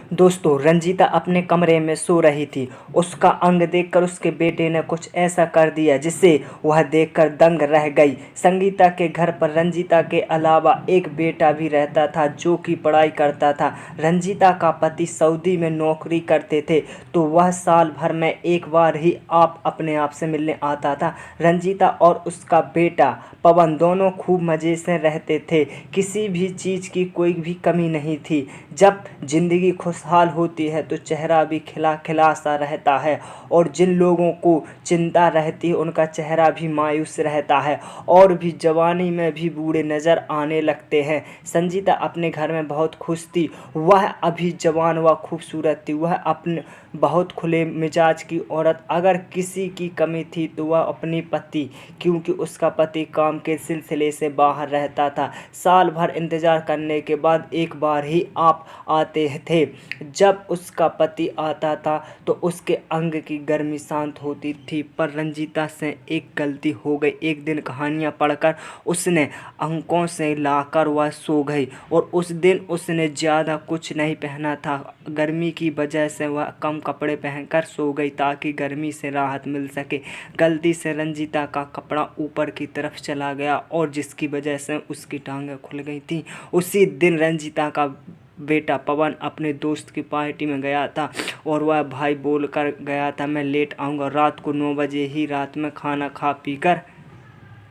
दोस्तों, रंजीता अपने कमरे में सो रही थी। उसका अंग देखकर उसके बेटे ने कुछ ऐसा कर दिया जिसे वह देखकर दंग रह गई। संगीता के घर पर रंजीता के अलावा एक बेटा भी रहता था जो कि पढ़ाई करता था। रंजीता का पति सऊदी में नौकरी करते थे, तो वह साल भर में एक बार ही अपने आप से मिलने आता था। रंजीता और उसका बेटा पवन दोनों खूब मज़े से रहते थे। किसी भी चीज़ की कोई भी कमी नहीं थी। जब जिंदगी खुशहाल होती है तो चेहरा भी खिला खिला सा रहता है, और जिन लोगों को चिंता रहती है उनका चेहरा भी मायूस रहता है, और भी जवानी में भी बूढ़े नज़र आने लगते हैं। संजीता अपने घर में बहुत खुश थी। वह अभी जवान व खूबसूरत थी। वह अपने बहुत खुले मिजाज की औरत, अगर किसी की कमी थी तो वह अपनी पति, क्योंकि उसका पति काम के सिलसिले से बाहर रहता था। साल भर इंतज़ार करने के बाद एक बार ही आप आते थे। जब उसका पति आता था तो उसके अंग की गर्मी शांत होती थी, पर रंजीता से एक गलती हो गई। एक दिन कहानियाँ पढ़कर उसने अंकों से लाकर वह सो गई, और उस दिन उसने ज़्यादा कुछ नहीं पहना था। गर्मी की वजह से वह कम कपड़े पहनकर सो गई ताकि गर्मी से राहत मिल सके। गलती से रंजीता का कपड़ा ऊपर की तरफ चला गया, और जिसकी वजह से उसकी टांगें खुल गई थी। उसी दिन रंजीता का बेटा पवन अपने दोस्त की पार्टी में गया था, और वह भाई बोल कर गया था मैं लेट आऊँगा। रात को 9 बजे ही रात में खाना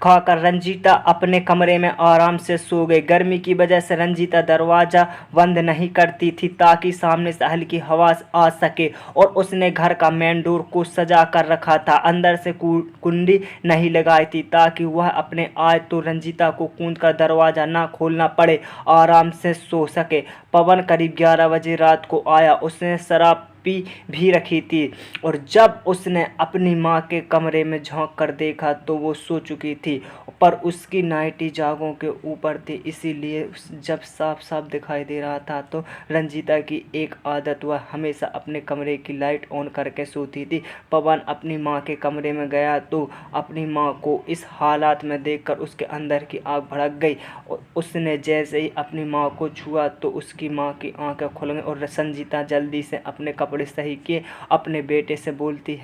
खाकर रंजीता अपने कमरे में आराम से सो गई। गर्मी की वजह से रंजीता दरवाज़ा बंद नहीं करती थी ताकि सामने से हल्की हवा आ सके, और उसने घर का मेन डोर को सजा कर रखा था। अंदर से कुंडी नहीं लगाई थी ताकि वह अपने आए तो रंजीता को कूद कर दरवाज़ा ना खोलना पड़े, आराम से सो सके। पवन करीब 11 बजे रात को आया। उसने शराब पी भी रखी थी, और जब उसने अपनी माँ के कमरे में झांक कर देखा तो वो सो चुकी थी, पर उसकी नाइटी जागों के ऊपर थी, इसीलिए जब साफ साफ दिखाई दे रहा था। तो रंजीता की एक आदत, वह हमेशा अपने कमरे की लाइट ऑन करके सोती थी। पवन अपनी माँ के कमरे में गया तो अपनी माँ को इस हालात में देखकर उसके अंदर की आग भड़क गई। उसने जैसे ही अपनी माँ को छुआ तो उसकी माँ की आंखें खुल गईं, और संजीता जल्दी से अपने कपड़े सही किए अपने बेटे से बोलती है।